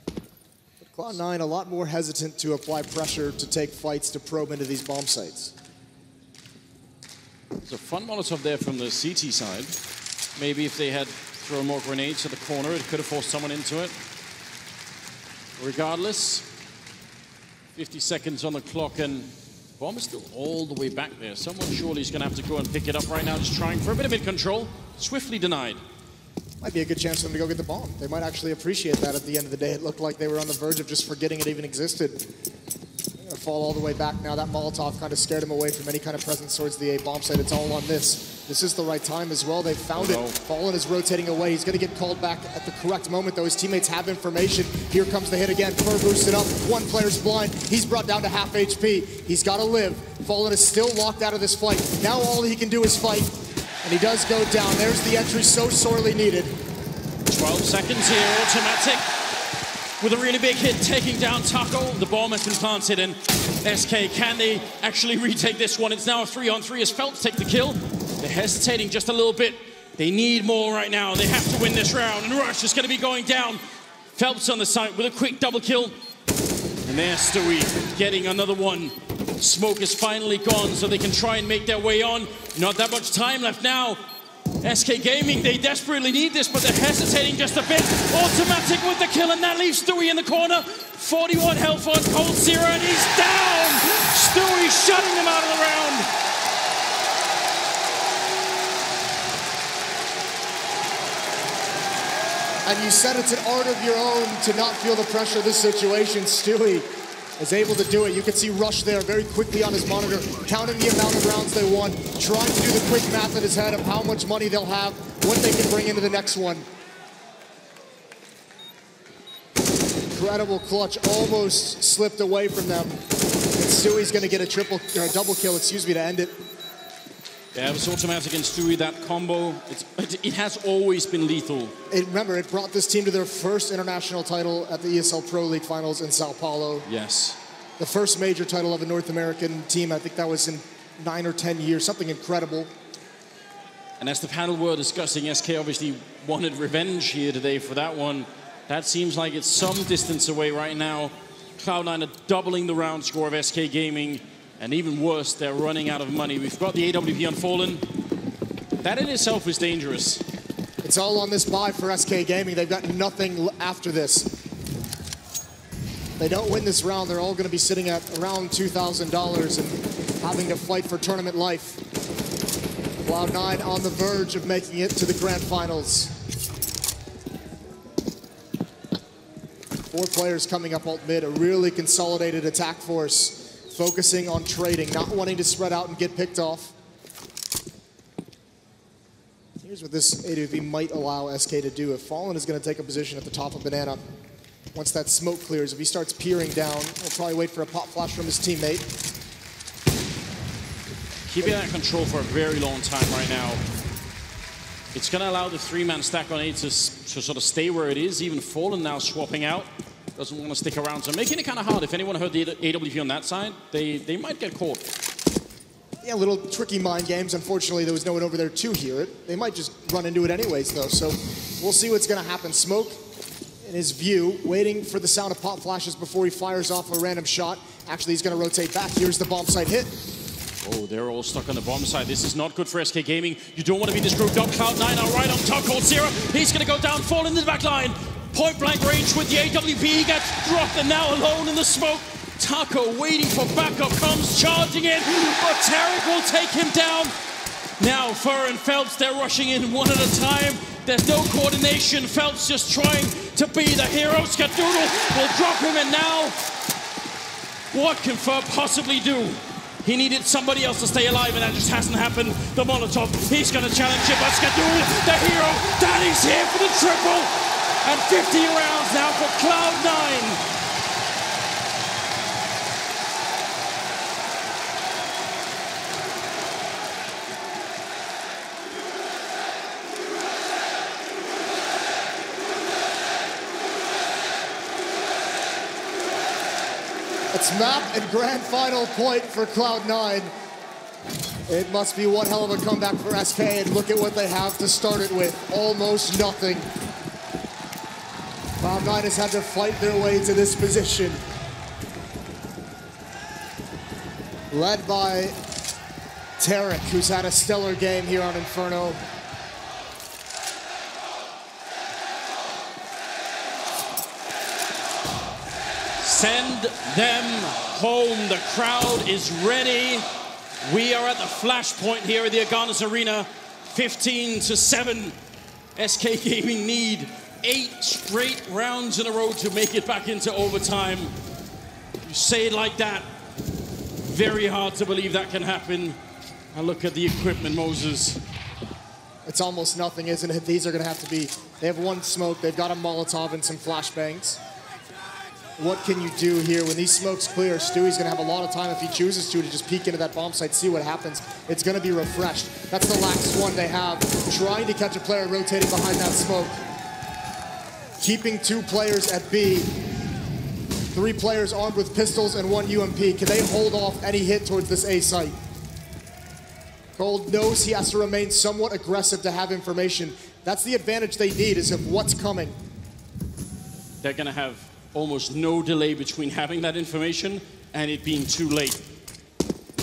But Cloud9 a lot more hesitant to apply pressure to take fights to probe into these bomb sites. There's a fun Molotov there from the CT side. Maybe if they had thrown more grenades to the corner, it could have forced someone into it. Regardless, 50 seconds on the clock, and bomb is still all the way back there. Someone surely is going to have to go and pick it up right now, just trying for a bit of mid-control. Swiftly denied. Might be a good chance for them to go get the bomb. They might actually appreciate that at the end of the day. It looked like they were on the verge of just forgetting it even existed. They're going to fall all the way back now. That Molotov kind of scared him away from any kind of presence towards the A bomb site. It's all on this. This is the right time as well. They found it. Fallen is rotating away. He's going to get called back at the correct moment, though. His teammates have information. Here comes the hit again. Fur boosted up. One player's blind. He's brought down to half HP. He's got to live. Fallen is still locked out of this fight. Now all he can do is fight. And he does go down. There's the entry so sorely needed. 12 seconds here. Automatic with a really big hit, taking down Taco. The bomb has been planted, and SK, can they actually retake this one? It's now a 3-on-3 as Phelps take the kill. They're hesitating just a little bit. They need more right now. They have to win this round, and Rush is going to be going down. Phelps on the side with a quick double kill. And there's Stewie getting another one. Smoke is finally gone, so they can try and make their way on. Not that much time left now. SK Gaming, they desperately need this, but they're hesitating just a bit. Automatic with the kill, and that leaves Stewie in the corner. 41 health on Cold Zero, and he's down! Stewie shutting them out of the round. And you said it's an art of your own to not feel the pressure of this situation. Stewie is able to do it. You can see Rush there very quickly on his monitor, counting the amount of rounds they won, trying to do the quick math in his head of how much money they'll have, what they can bring into the next one. Incredible clutch, almost slipped away from them. And Stewie's gonna get a double kill, to end it. Yeah, it was automatic and Stewie, that combo, it has always been lethal. Remember, it brought this team to their first international title at the ESL Pro League Finals in Sao Paulo. Yes. The first major title of a North American team, I think that was in 9 or 10 years, something incredible. And as the panel were discussing, SK obviously wanted revenge here today for that one. That seems like it's some distance away right now. Cloud9 are doubling the round score of SK Gaming. And even worse, they're running out of money. We've got the AWP on Fallen. That in itself is dangerous. It's all on this buy for SK Gaming. They've got nothing after this. They don't win this round, they're all going to be sitting at around $2,000 and having to fight for tournament life. Cloud9 on the verge of making it to the grand finals. 4 players coming up alt mid, a really consolidated attack force. Focusing on trading, not wanting to spread out and get picked off. Here's what this AWP might allow SK to do. If Fallen is going to take a position at the top of Banana, once that smoke clears, if he starts peering down, he'll probably wait for a pop flash from his teammate. Keeping that control for a very long time right now. It's going to allow the 3-man stack on A to sort of stay where it is. Even Fallen now swapping out. Doesn't want to stick around, so making it kind of hard. If anyone heard the AWP on that side, they might get caught. Yeah, little tricky mind games. Unfortunately, there was no one over there to hear it. They might just run into it anyways, though, so we'll see what's going to happen. Smoke, in his view, waiting for the sound of pop flashes before he fires off a random shot. Actually, he's going to rotate back. Here's the bomb site hit. Oh, they're all stuck on the bomb side. This is not good for SK Gaming. You don't want to be this grouped up. Cloud9 are right on top. Cold Zero, he's going to go down, fall into the back line. Point blank range with the AWP, he gets dropped and now alone in the smoke. Taco waiting for backup, comes charging in, but Tarek will take him down. Now Fur and Phelps, they're rushing in one at a time. There's no coordination, Phelps just trying to be the hero. Skadoodle will drop him, and now what can Fur possibly do? He needed somebody else to stay alive, and that just hasn't happened. The Molotov, he's gonna challenge it, but Skadoodle, the hero, Danny's here for the triple. And 50 rounds now for Cloud9. It's map and grand final point for Cloud9. It must be one hell of a comeback for SK, and look at what they have to start it with. Almost nothing. Cloud9 has had to fight their way to this position. Led by Tarek, who's had a stellar game here on Inferno. Send them home. The crowd is ready. We are at the flashpoint here at the Aganis Arena. 15-7. SK Gaming need 8 straight rounds in a row to make it back into overtime. You say it like that, very hard to believe that can happen. And look at the equipment, Moses. It's almost nothing, isn't it? These are going to have to be, they have one smoke, they've got a Molotov and some flashbangs. What can you do here? When these smokes clear, Stewie's going to have a lot of time if he chooses to just peek into that bomb site, see what happens. It's going to be refreshed. That's the last one they have, trying to catch a player rotating behind that smoke. Keeping 2 players at B. 3 players armed with pistols and 1 UMP. Can they hold off any hit towards this A site? Gold knows he has to remain somewhat aggressive to have information. That's the advantage they need, is of what's coming. they're going to have almost no delay between having that information and it being too late.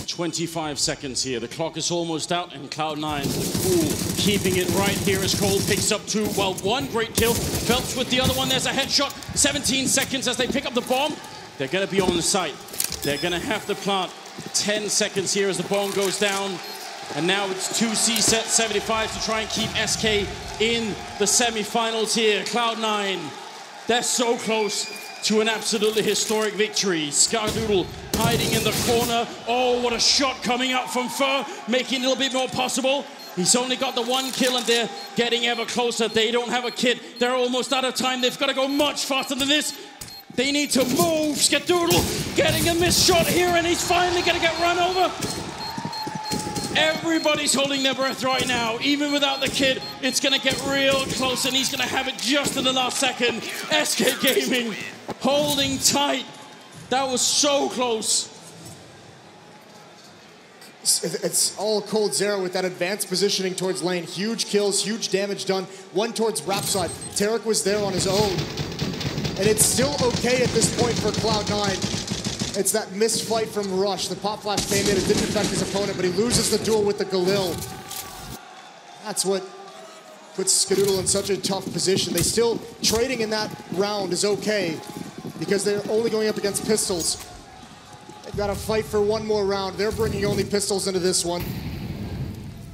25 seconds here. The clock is almost out, and Cloud9, the cool, keeping it right here as Cole picks up two. Well, one great kill. Phelps with the other one. There's a headshot. 17 seconds as they pick up the bomb. They're going to be on the site. They're going to have to plant. 10 seconds here as the bomb goes down. And now it's 2 C-set 75s to try and keep SK in the semifinals here. Cloud9, they're so close to an absolutely historic victory. Skardoodle hiding in the corner. Oh, what a shot coming out from Fur, making it a little bit more possible. He's only got the one kill and they're getting ever closer. They don't have a kid. They're almost out of time. They've got to go much faster than this. They need to move. Skardoodle getting a missed shot here, and he's finally going to get run over. Everybody's holding their breath right now. Even without the kid, it's going to get real close, and he's going to have it just in the last second. SK Gaming holding tight. That was so close. It's all Cold Zero with that advanced positioning towards lane. Huge kills, huge damage done. One towards Rap side. Tarek was there on his own. And it's still okay at this point for Cloud9. It's that missed fight from Rush. The pop flash came in, it didn't affect his opponent, but he loses the duel with the Galil. That's what puts Skardoodle in such a tough position. They still, trading in that round is okay because they're only going up against pistols. They've got to fight for one more round. They're bringing only pistols into this one.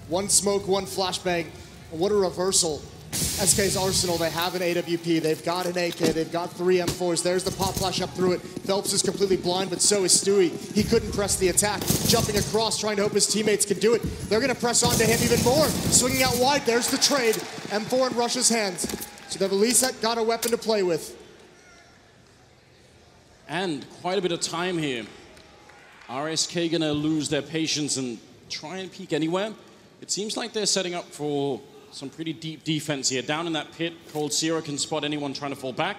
One smoke, one flashbang. What a reversal. SK's arsenal, they have an AWP, they've got an AK, they've got 3 M4s. There's the pop flash up through it. Phelps is completely blind, but so is Stewie. He couldn't press the attack. Jumping across, trying to hope his teammates can do it. They're going to press onto him even more. Swinging out wide, there's the trade. M4 in Rush's hands. So they've at least got a weapon to play with. And quite a bit of time here. RSK going to lose their patience and try and peek anywhere. It seems like they're setting up for some pretty deep defense here. Down in that pit, Cold Zero can spot anyone trying to fall back.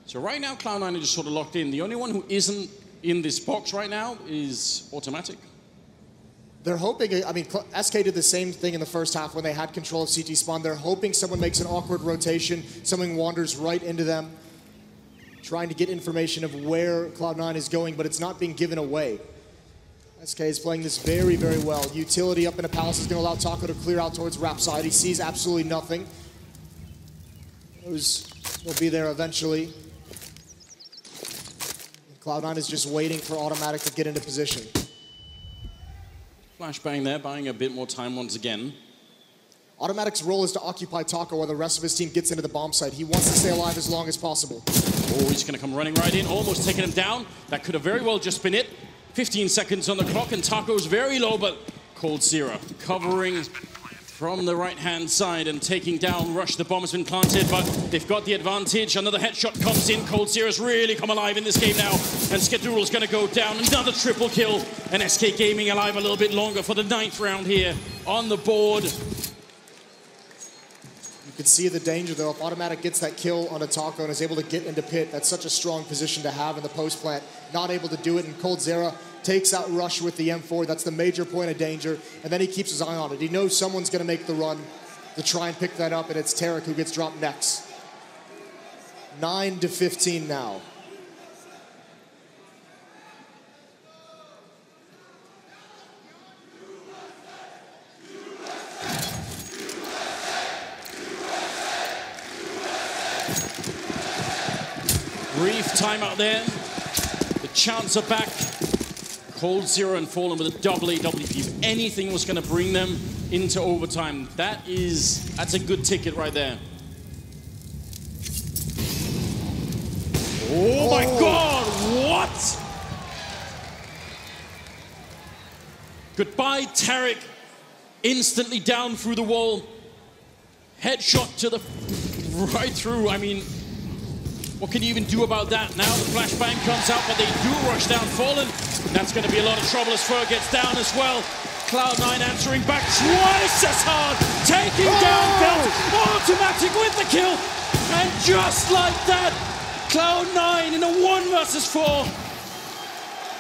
So right now, Cloud9 are just sort of locked in. The only one who isn't in this box right now is Automatic. They're hoping, I mean, SK did the same thing in the first half when they had control of CT spawn. They're hoping someone makes an awkward rotation, someone wanders right into them, trying to get information of where Cloud9 is going, but it's not being given away. SK is playing this very, very well. Utility up in a palace is going to allow Taco to clear out towards Rap side. He sees absolutely nothing. They'll be there eventually. Cloud9 is just waiting for Automatic to get into position. Flashbang there, buying a bit more time once again. Automatic's role is to occupy Taco while the rest of his team gets into the bomb site. He wants to stay alive as long as possible. Oh, he's going to come running right in, almost taking him down. That could have very well just been it. 15 seconds on the clock, and Taco's very low, but Cold Zero covering from the right-hand side and taking down Rush. The bomb has been planted, but they've got the advantage. Another headshot comes in. Cold Zero's really come alive in this game now, and Skardoodle's going to go down. Another triple kill, and SK Gaming alive a little bit longer for the 9th round here on the board. You can see the danger, though. If Automatic gets that kill on a Taco and is able to get into pit, that's such a strong position to have in the post plant. Not able to do it, and Cold Zero takes out Rush with the M4. That's the major point of danger, and then he keeps his eye on it. He knows someone's going to make the run to try and pick that up, and it's Tarek who gets dropped next. 9-15 now. Brief timeout there. The chants are back. Cold Zero and Fallen with a double AWP. If anything was going to bring them into overtime, that's a good ticket right there. Oh my God, what? Goodbye, Tarek. Instantly down through the wall. Headshot to the right through. I mean, what can you even do about that? Now the flashbang comes out, but they do rush down Fallen. That's going to be a lot of trouble as Fur gets down as well. Cloud9 answering back twice as hard, taking down Belt. Automatic with the kill. And just like that, Cloud9 in a 1 versus 4.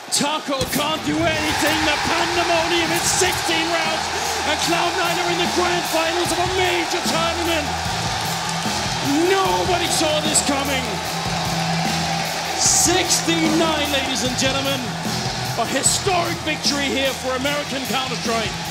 Taco can't do anything. The pandemonium is 16 rounds. And Cloud9 are in the grand finals of a major tournament. Nobody saw this coming. 69, ladies and gentlemen. A historic victory here for American Counter-Strike.